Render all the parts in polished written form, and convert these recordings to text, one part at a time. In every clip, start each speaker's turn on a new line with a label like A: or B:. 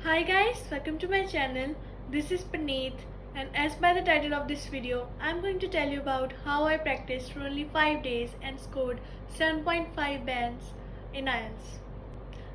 A: Hi guys, welcome to my channel. This is Paneet, and as by the title of this video, I'm going to tell you about how I practiced for only 5 days and scored 7.5 bands in IELTS.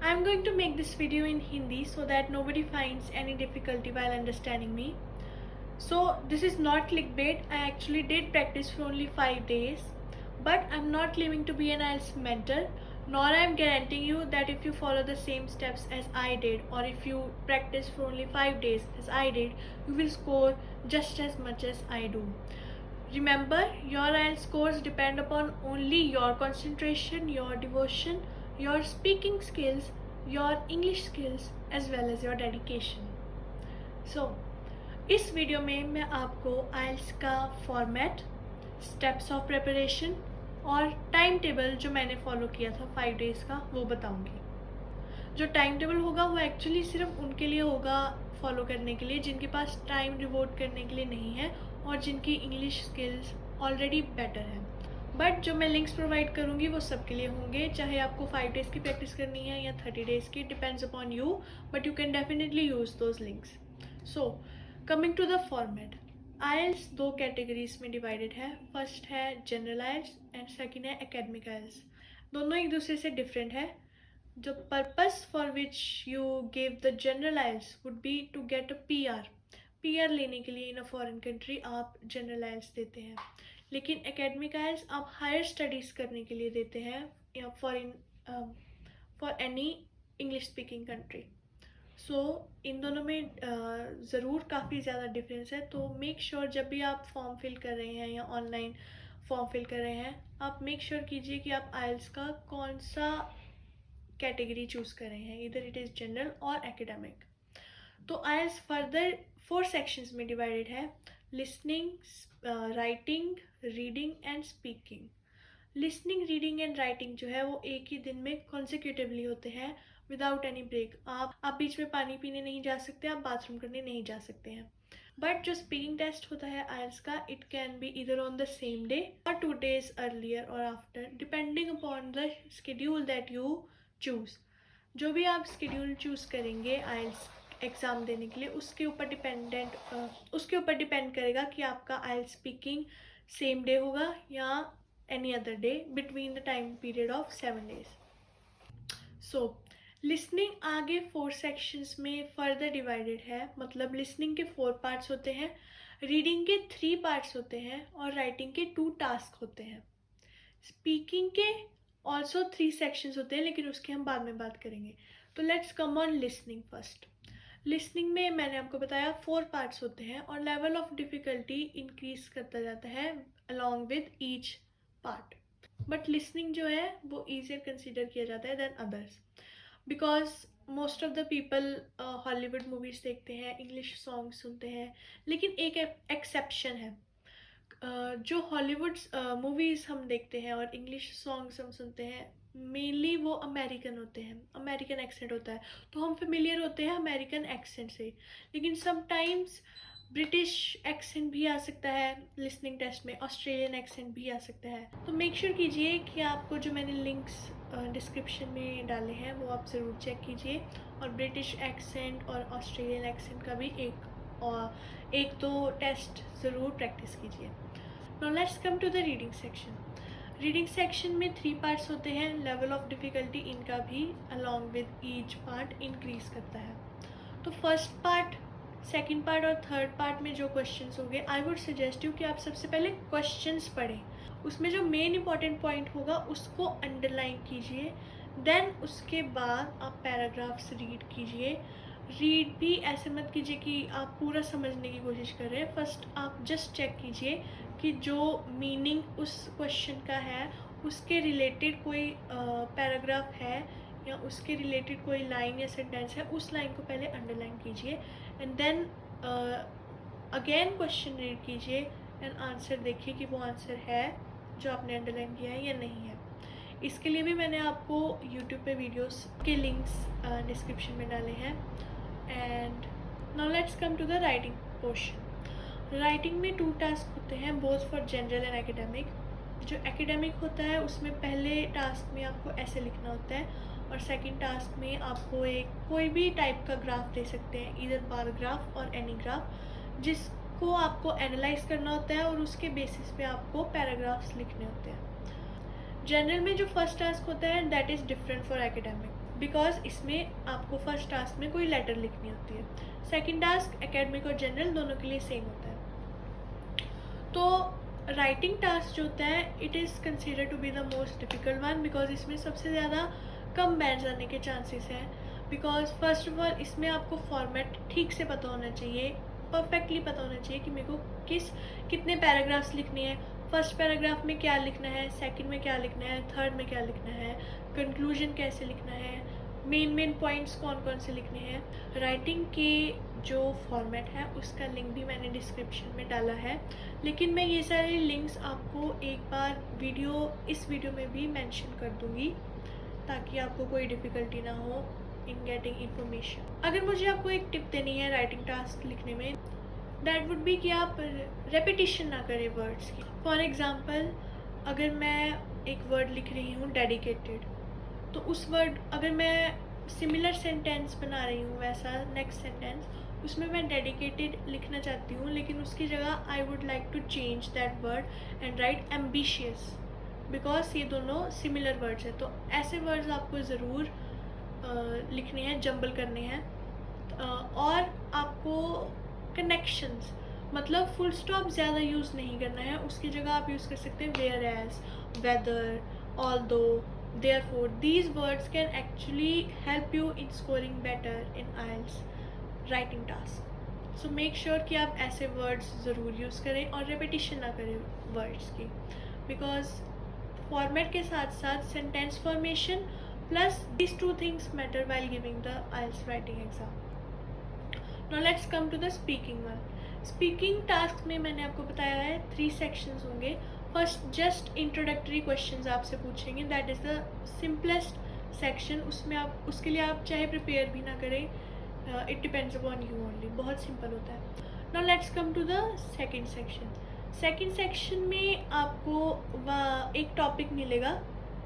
A: I'm going to make this video in Hindi so that nobody finds any difficulty while understanding me. So this is not clickbait. I actually did practice for only 5 days, but I'm not claiming to be an IELTS mentor, nor I'm guaranteeing you that if you follow the same steps as I did, or if you practice for only 5 days as I did, you will score just as much as I do. Remember, your IELTS scores depend upon only your concentration, your devotion, your speaking skills, your English skills, as well as your dedication. So, इस video में मैं आपको आइल्स का format, steps of preparation और time table जो मैंने follow किया था 5 डेज़ का वो बताऊंगी। जो टाइम टेबल होगा वो एक्चुअली सिर्फ उनके लिए होगा फॉलो करने के लिए जिनके पास टाइम डिवोट करने के लिए नहीं है और जिनकी इंग्लिश स्किल्स ऑलरेडी बेटर है। बट जो मैं लिंक्स प्रोवाइड करूँगी वो सबके लिए होंगे, चाहे आपको 5 डेज़ की प्रैक्टिस करनी है या 30 डेज़ की, depends upon you, but you can definitely use those links. So coming to the format, IELTS 2 categories में डिवाइडेड है। फर्स्ट है जनरल आइल्स एंड सेकंड है एकेडमिक आइल्स। दोनों एक दूसरे से डिफरेंट है। The purpose for which you give the general IELTS would be to get a PR लेने के लिए इन अ फॉरेन कंट्री आप जनरल आइल्स देते हैं, लेकिन एकेडमिक आइल्स आप हायर स्टडीज़ करने के लिए देते हैं या for any English speaking country. So इन दोनों में ज़रूर काफ़ी ज़्यादा डिफरेंस है। तो मेक श्योर जब भी आप फॉर्म फिल कर रहे हैं या ऑनलाइन फॉर्म फिल कर रहे हैं, आप मेक श्योर कीजिए कि आप आइल्स का कौन सा कैटेगरी चूज़ कर रहे हैं, इधर इट इज़ जनरल और एकेडमिक। तो आइल्स फर्दर 4 सेक्शंस में डिवाइडेड है: listening, writing, reading and speaking. Listening, reading and writing जो है वो एक ही दिन में कॉन्सिक्यूटिवली होते हैं विदाउट एनी ब्रेक। आप बीच में पानी पीने नहीं जा सकते, आप बाथरूम करने नहीं जा सकते हैं। बट जो स्पीकिंग टेस्ट होता है आइल्स का, इट कैन बी इधर ऑन द सेम डे और 2 days अर्लियर और after, depending upon the schedule that you choose. जो भी आप स्केड्यूल चूज़ करेंगे आइल्स एग्ज़ाम देने के लिए, उसके ऊपर डिपेंड करेगा कि आपका आइल्स स्पीकिंग सेम डे होगा या any other day between the time period of 7 days. So listening आगे 4 सेक्शंस में फर्दर डिवाइडेड है। मतलब लिसनिंग के 4 पार्ट्स होते हैं, रीडिंग के 3 पार्ट्स होते हैं और राइटिंग के 2 टास्क होते हैं। स्पीकिंग के ऑल्सो 3 सेक्शंस होते हैं, लेकिन उसकी हम बाद में बात करेंगे। तो let's come on listening first. Listening में मैंने आपको बताया 4 पार्ट्स होते हैं और लेवल ऑफ डिफ़िकल्टी इंक्रीज करता जाता है along with each part. But listening जो है वो ईजियर कंसिडर किया जाता है than others, because most of the people Hollywood movies देखते हैं, इंग्लिश सॉन्ग सुनते हैं, लेकिन एक एक्सेप्शन है। जो हॉलीवुड मूवीज़ हम देखते हैं और इंग्लिश सॉन्ग्स हम सुनते हैं, मेनली वो अमेरिकन होते हैं, अमेरिकन एक्सेंट होता है, तो हम फेमिलियर होते हैं अमेरिकन एक्सेंट से। लेकिन समटाइम्स ब्रिटिश एक्सेंट भी आ सकता है लिसनिंग टेस्ट में, ऑस्ट्रेलियन एक्सेंट भी आ सकता है। तो मेक श्योर कीजिए कि आपको जो मैंने लिंक्स डिस्क्रिप्शन में डाले हैं वो आप ज़रूर चेक कीजिए, और ब्रिटिश एक्सेंट और ऑस्ट्रेलियन एक्सेंट का भी एक दो टेस्ट ज़रूर प्रैक्टिस कीजिए। Now let's come to the reading section. Reading section में 3 पार्ट्स होते हैं। लेवल ऑफ डिफ़िकल्टी इनका भी along with each part increase करता है। तो फर्स्ट पार्ट, सेकंड पार्ट और थर्ड पार्ट में जो क्वेश्चंस होंगे, आई वुड सजेस्ट यू कि आप सबसे पहले क्वेश्चंस पढ़ें। उसमें जो मेन इंपॉर्टेंट पॉइंट होगा उसको अंडरलाइन कीजिए, देन उसके बाद आप पैराग्राफ्स रीड कीजिए। रीड भी ऐसे मत कीजिए कि आप पूरा समझने की कोशिश कर रहे हैं। फर्स्ट आप जस्ट चेक कीजिए कि जो मीनिंग उस क्वेश्चन का है उसके रिलेटेड कोई पैराग्राफ है या उसके रिलेटेड कोई लाइन या सेंटेंस है, उस लाइन को पहले अंडरलाइन कीजिए and then again question read कीजिए एंड आंसर देखिए कि वो आंसर है जो आपने अंडरलाइन किया है या नहीं है। इसके लिए भी मैंने आपको यूट्यूब पे वीडियोस के लिंक्स डिस्क्रिप्शन में डाले हैं। And now let's come to the writing portion. Writing में 2 टास्क होते हैं, both for general and academic. जो एकेडमिक होता है उसमें पहले टास्क में आपको ऐसे लिखना होता है और सेकंड टास्क में आपको एक कोई भी टाइप का ग्राफ दे सकते हैं, ईदर बार ग्राफ और एनी ग्राफ, जिसको आपको एनालाइज करना होता है और उसके बेसिस पे आपको पैराग्राफ्स लिखने होते हैं। जनरल में जो फर्स्ट टास्क होता है that is different for academic, because इसमें आपको फर्स्ट टास्क में कोई लेटर लिखनी होती है। सेकंड टास्क एकेडमिक और जनरल दोनों के लिए सेम होता है। तो राइटिंग टास्क जो होता है it is consider to be the most difficult one, because इसमें सबसे ज़्यादा कम बैंड्स आने के चांसेस हैं। बिकॉज फर्स्ट ऑफ ऑल इसमें आपको फॉर्मेट ठीक से पता होना चाहिए, परफेक्टली पता होना चाहिए कि मेरे को कितने पैराग्राफ्स लिखने हैं, फर्स्ट पैराग्राफ में क्या लिखना है, सेकंड में क्या लिखना है, थर्ड में क्या लिखना है, कंक्लूजन कैसे लिखना है, मेन पॉइंट्स कौन कौन से लिखने हैं। राइटिंग के जो फॉर्मेट है उसका लिंक भी मैंने डिस्क्रिप्शन में डाला है, लेकिन मैं ये सारे लिंक्स आपको एक बार इस वीडियो में भी मेंशन कर दूँगी ताकि आपको कोई डिफ़िकल्टी ना हो इन गेटिंग इन्फॉर्मेशन। अगर मुझे आपको एक टिप देनी है राइटिंग टास्क लिखने में, दैट वुड बी कि आप रेपिटिशन ना करें वर्ड्स की। फॉर एग्ज़ाम्पल अगर मैं एक वर्ड लिख रही हूँ डेडिकेटेड, तो उस वर्ड अगर मैं सिमिलर सेंटेंस बना रही हूँ वैसा नेक्स्ट सेंटेंस, उसमें मैं डेडिकेटेड लिखना चाहती हूँ, लेकिन उसकी जगह I would like to change that word and write ambitious, because ये दोनों सिमिलर वर्ड्स हैं। तो ऐसे वर्ड्स आपको ज़रूर लिखने हैं, जंबल करने हैं। और आपको कनेक्शंस मतलब फुल स्टॉप ज़्यादा यूज़ नहीं करना है, उसकी जगह आप यूज़ कर सकते हैं whereas, whether, although, therefore. These words can actually help you in scoring better in IELTS writing task. So make sure कि आप ऐसे वर्ड्स ज़रूर यूज़ करें और रेपिटिशन ना करें वर्ड्स की, बिकॉज फॉर्मेट के साथ साथ sentence formation plus these two things matter while giving the IELTS writing exam. Now let's come to the speaking one. Speaking task में मैंने आपको बताया है 3 sections होंगे। फर्स्ट जस्ट इंट्रोडक्टरी क्वेश्चंस आपसे पूछेंगे, that is the simplest section. उसमें आप उसके लिए आप चाहे प्रिपेयर भी ना करें, it depends upon you only, बहुत सिंपल होता है। Now let's come to the second section. Second section में आपको एक टॉपिक मिलेगा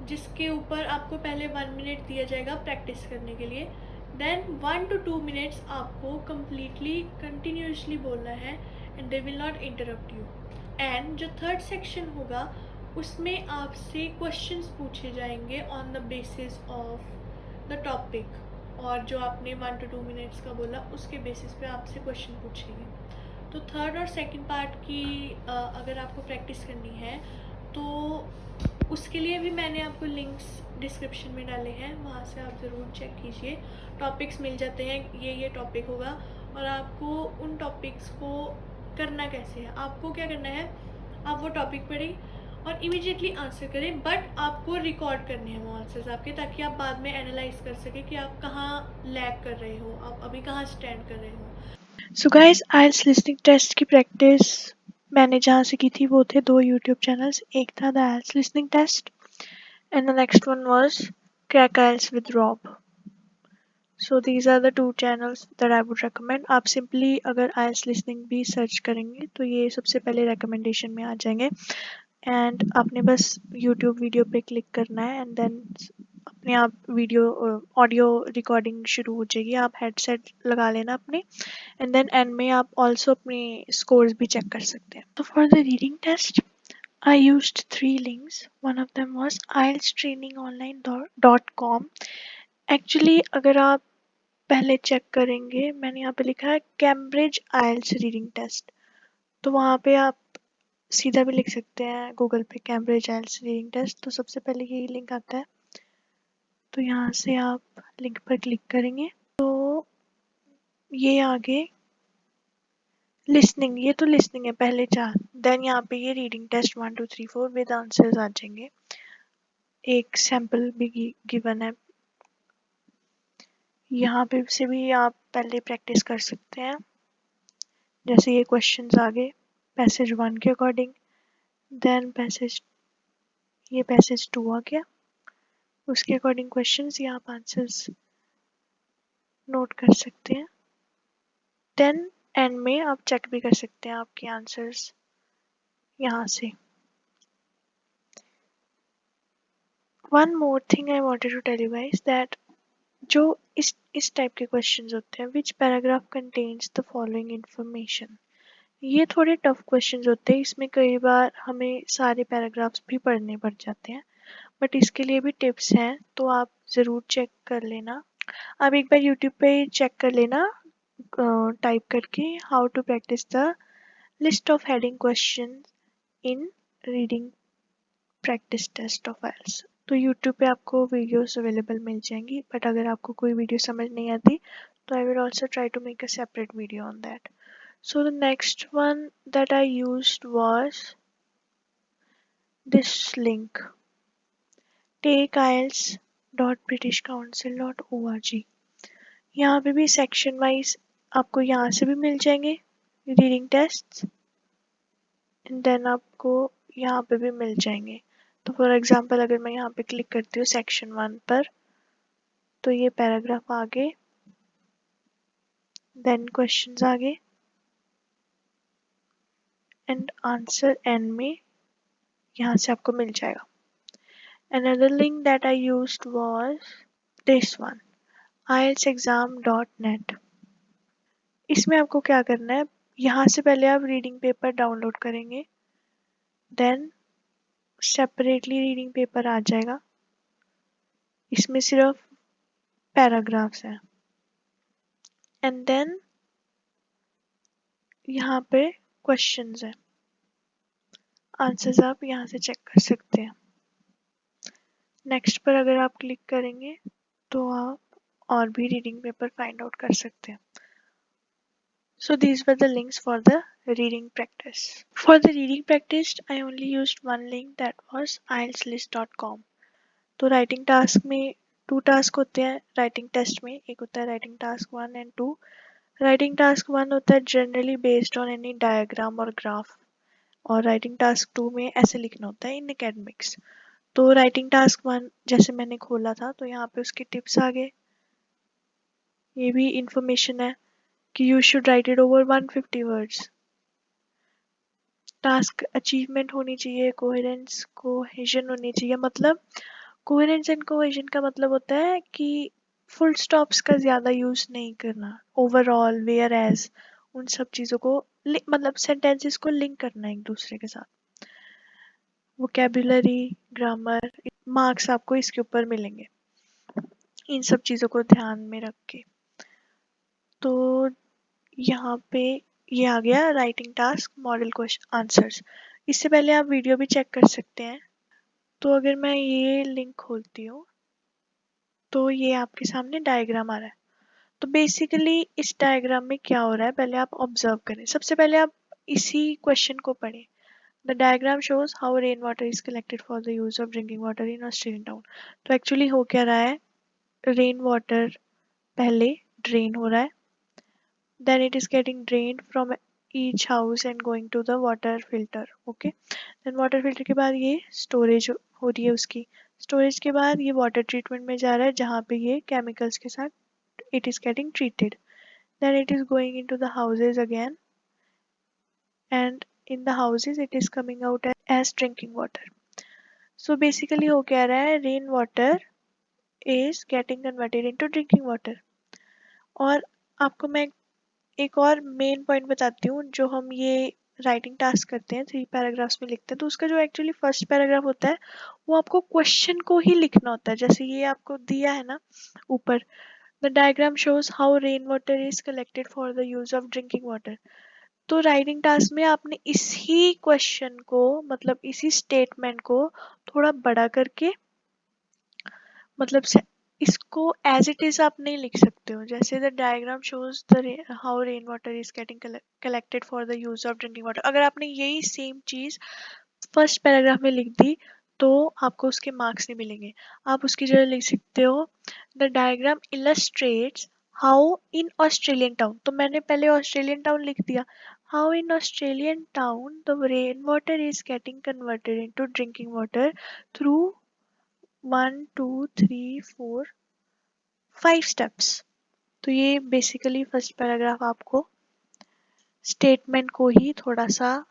A: जिसके ऊपर आपको पहले 1 मिनट दिया जाएगा प्रैक्टिस करने के लिए, देन 1 to 2 मिनट्स आपको कम्प्लीटली कंटिन्यूसली बोलना है and they will not interrupt you. And जो थर्ड सेक्शन होगा उसमें आपसे क्वेश्चंस पूछे जाएंगे on the basis of the topic, और जो आपने 1 to 2 मिनट्स का बोला उसके बेसिस पे आपसे क्वेश्चन पूछेंगे। तो थर्ड और सेकंड पार्ट की अगर आपको प्रैक्टिस करनी है तो उसके लिए भी मैंने आपको लिंक्स डिस्क्रिप्शन में डाले हैं, वहाँ से आप ज़रूर चेक कीजिए। टॉपिक्स मिल जाते हैं, ये टॉपिक होगा, और आपको उन टॉपिक्स को करना कैसे है, आपको क्या करना है, आप वो टॉपिक पढ़ें और इमीडिएटली आंसर करें, बट आपको रिकॉर्ड करने हैं वो आंसर्स आपके, ताकि आप बाद में एनालाइज कर सकें कि आप कहाँ लैग कर रहे हो, आप अभी कहाँ स्टैंड कर रहे हो।
B: सो गाइस आइल्स लिसनिंग टेस्ट की प्रैक्टिस मैंने जहाँ से की थी वो थे 2 यूट्यूब चैनल्स, एक था the IELTS listening test and the next one was crack IELTS with Rob. So these are the 2 channels that I would recommend. आप सिंपली अगर आइल्स लिसनिंग भी सर्च करेंगे तो ये सबसे पहले रिकमेंडेशन में आ जाएंगे, एंड आपने बस यूट्यूब वीडियो पे क्लिक करना है एंड देन अपने आप वीडियो ऑडियो रिकॉर्डिंग शुरू हो जाएगी। आप हेडसेट लगा लेना अपने, एंड देन एंड में आप ऑल्सो अपने स्कोर्स भी चेक कर सकते हैं। तो for the reading test I used 3 links. One of them was IELTStrainingonline.com. Actually अगर आप पहले चेक करेंगे, मैंने यहाँ पे लिखा है कैम्ब्रिज आइल्स रीडिंग टेस्ट, तो वहाँ पे आप सीधा भी लिख सकते हैं गूगल पे कैम्ब्रिज आइल्स रीडिंग टेस्ट, तो सबसे पहले यही लिंक आता है। तो यहाँ से आप लिंक पर क्लिक करेंगे तो ये आगे लिसनिंग, ये तो लिसनिंग है पहले 4, देन यहाँ पे ये रीडिंग टेस्ट 1 2 3 4 विद आंसर्स आ जाएंगे। एक सैम्पल भी गिवन है, यहाँ पे से भी आप पहले प्रैक्टिस कर सकते हैं। जैसे ये क्वेश्चंस आ गए पैसेज 1 के अकॉर्डिंग, देन ये पैसेज 2 आ गया, उसके अकॉर्डिंग क्वेश्चंस, ये आप आंसर्स नोट कर सकते हैं। देन एंड में आप चेक भी कर सकते हैं आपके आंसर्स यहाँ से। One more thing I wanted to tell you guys that जो इस टाइप के क्वेश्चंस होते हैं, विच paragraph contains the following information, ये थोड़े टफ क्वेश्चंस होते हैं। इसमें कई बार हमें सारे पैराग्राफ्स भी पढ़ने पड़ जाते हैं, बट इसके लिए भी टिप्स हैं, तो आप ज़रूर चेक कर लेना। आप एक बार यूट्यूब पे चेक कर लेना, टाइप करके how to practise the list of heading question in reading practice test of IELTS. तो यूट्यूब पे आपको वीडियोस अवेलेबल मिल जाएंगी, बट अगर आपको कोई वीडियो समझ नहीं आती तो I will also try to make a separate video on that. So the next one that I used was this link, takeielts.britishcouncil.org. यहाँ पे भी सेक्शन वाइज आपको यहाँ से भी मिल जाएंगे रीडिंग टेस्ट, एंड देन आपको यहाँ पे भी मिल जाएंगे। तो फॉर एग्जांपल अगर मैं यहाँ पे क्लिक करती हूँ सेक्शन 1 पर, तो ये पैराग्राफ आगे, देन क्वेश्चंस आगे, एंड आंसर एंड में यहाँ से आपको मिल जाएगा। Another link that I used was this one, ieltsexam.net. इसमें आपको क्या करना है, यहाँ से पहले आप रीडिंग पेपर डाउनलोड करेंगे, देन सेपरेटली रीडिंग पेपर आ जाएगा, इसमें सिर्फ पैराग्राफ्स हैं, एंड देन यहाँ पे क्वेश्चंस हैं, आंसर्स आप यहाँ से चेक कर सकते हैं। नेक्स्ट पर अगर आप क्लिक करेंगे तो आप और भी रीडिंग पेपर फाइंड आउट कर सकते हैं। So these were the links for the reading practice. For the reading practice, I only used one link, that was ieltslist.com. तो राइटिंग टास्क में 2 टास्क होते हैं, राइटिंग टेस्ट में एक होता है writing task 1 and 2। Writing task 1 होता है generally based on any diagram और ग्राफ, और राइटिंग टास्क 2 में ऐसे लिखना होता है इन एकेडमिक्स। तो राइटिंग टास्क 1 जैसे मैंने खोला था तो यहाँ पे उसके टिप्स आ गए, ये भी इंफॉर्मेशन है कि you should write it over 150 words. Task achievement होनी चाहिए, कोहेरेंस कोहेजन होनी चाहिए। मतलब कोहेरेंस एंड कोहेजन का मतलब होता है कि फुल स्टॉप्स का ज़्यादा यूज़ नहीं करना, ओवरऑल, वेयर एज, उन सब चीज़ों को मतलब सेंटेंसेस को लिंक करना एक दूसरे के साथ। वोकेबुलरी, ग्रामर, मार्क्स आपको इसके ऊपर मिलेंगे, इन सब चीज़ों को ध्यान में रख के। तो यहाँ पे ये आ गया writing task, model question answers. इससे पहले आप वीडियो भी चेक कर सकते हैं। तो अगर मैं ये लिंक खोलती हूँ तो ये आपके सामने डायग्राम आ रहा है। तो बेसिकली इस डायग्राम में क्या हो रहा है पहले आप ऑब्जर्व करें। सबसे पहले आप इसी क्वेश्चन को पढ़ें। The diagram shows how rain water is collected for the use of drinking water in Australian town. तो एक्चुअली हो क्या रहा है, रेन वाटर पहले ड्रेन हो रहा है, then it is getting drained from each house and going to the water filter. Okay, then water filter के बाद ये storage हो रही है उसकी, storage के बाद ये water treatment में जा रहा है जहाँ पे ये chemicals के साथ it is getting treated, then it is going into the houses again, and in the houses it is coming out as drinking water. So basically हो क्या रहा है, rain water is getting converted into drinking water. और आपको मैं एक और main point बताती हूँ, जो हम ये राइटिंग टास्क करते हैं 3 पैराग्राफ्स में लिखते हैं, तो उसका जो एक्चुअली फर्स्ट पैराग्राफ होता है वो आपको क्वेश्चन को ही लिखना होता है। जैसे ये आपको दिया है ना ऊपर, the diagram shows how rain water is collected for the use of drinking water. तो राइटिंग टास्क में आपने इसी क्वेश्चन को, मतलब इसी स्टेटमेंट को थोड़ा बड़ा करके, मतलब इसको एज इट इज आप नहीं लिख सकते हो। जैसे the diagram shows the how rain water is getting collected for the use of drinking water, अगर आपने यही सेम चीज फर्स्ट पैराग्राफ में लिख दी तो आपको उसके मार्क्स नहीं मिलेंगे। आप उसकी जगह लिख सकते हो the diagram illustrates how in Australian town. तो मैंने पहले ऑस्ट्रेलियन टाउन लिख दिया, how in Australian town the rain water is getting converted into drinking water through 1 2 3 4 5 steps. तो ये बेसिकली फर्स्ट पैराग्राफ आपको स्टेटमेंट को ही थोड़ा सा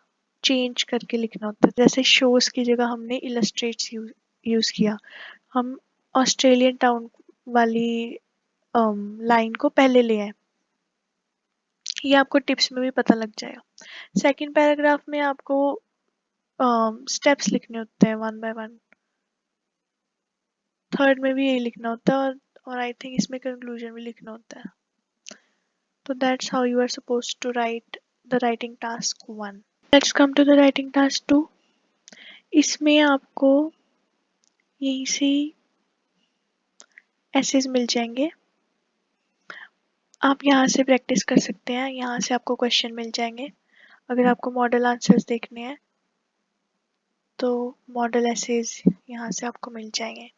B: चेंज करके लिखना होता है। जैसे शोज की जगह हमने इलस्ट्रेट्स यूज किया, हम ऑस्ट्रेलियन टाउन वाली लाइन को पहले ले आए। ये आपको टिप्स में भी पता लग जाएगा। सेकंड पैराग्राफ में आपको स्टेप्स लिखने होते हैं 1 बाय 1। थर्ड में भी यही लिखना होता है और आई थिंक इसमें कंक्लूजन भी लिखना होता है। तो that's how you are supposed to write the writing task 1। Let's come to the writing task 2। इसमें आपको यहीं से ही एसेज मिल जाएंगे। आप यहाँ से प्रैक्टिस कर सकते हैं, यहाँ से आपको क्वेश्चन मिल जाएंगे। अगर आपको मॉडल आंसर्स देखने हैं तो मॉडल एसेज यहाँ से आपको मिल जाएंगे।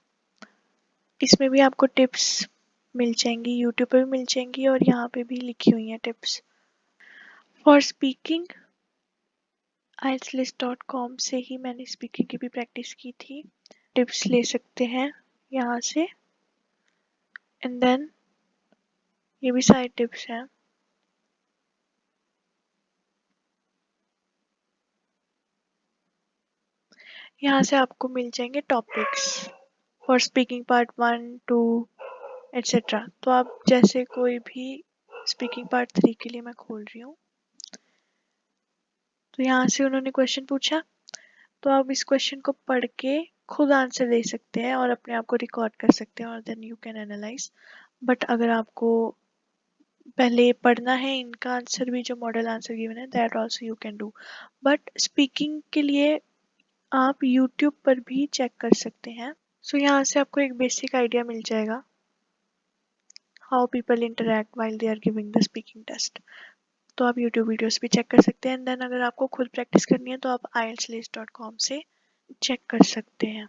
B: इसमें भी आपको टिप्स मिल जाएंगी, यूट्यूब पे भी मिल जाएंगी और यहाँ पे भी लिखी हुई हैं टिप्स। फॉर स्पीकिंग IELTSList.com से ही मैंने स्पीकिंग की भी प्रैक्टिस की थी। टिप्स ले सकते हैं यहाँ से एंड देन ये भी सारे टिप्स हैं। यहाँ से आपको मिल जाएंगे topics for speaking part 1, 2 etcetera. तो आप जैसे कोई भी स्पीकिंग पार्ट 3 के लिए मैं खोल रही हूँ, तो यहाँ से उन्होंने क्वेश्चन पूछा, तो आप इस क्वेश्चन को पढ़ के खुद आंसर दे सकते हैं और अपने आप को रिकॉर्ड कर सकते हैं और then you can analyse. But अगर आपको पहले पढ़ना है इनका आंसर भी जो मॉडल आंसर गिवन है, that also you can do. But speaking के लिए आप यूट्यूब पर भी चेक कर सकते हैं। सो यहाँ से आपको एक बेसिक आइडिया मिल जाएगा how people interact while they are giving the speaking test. तो आप यूट्यूब वीडियोस भी चेक कर सकते हैं एंड देन अगर आपको खुद प्रैक्टिस करनी है तो आप IELTSList.com से चेक कर सकते हैं।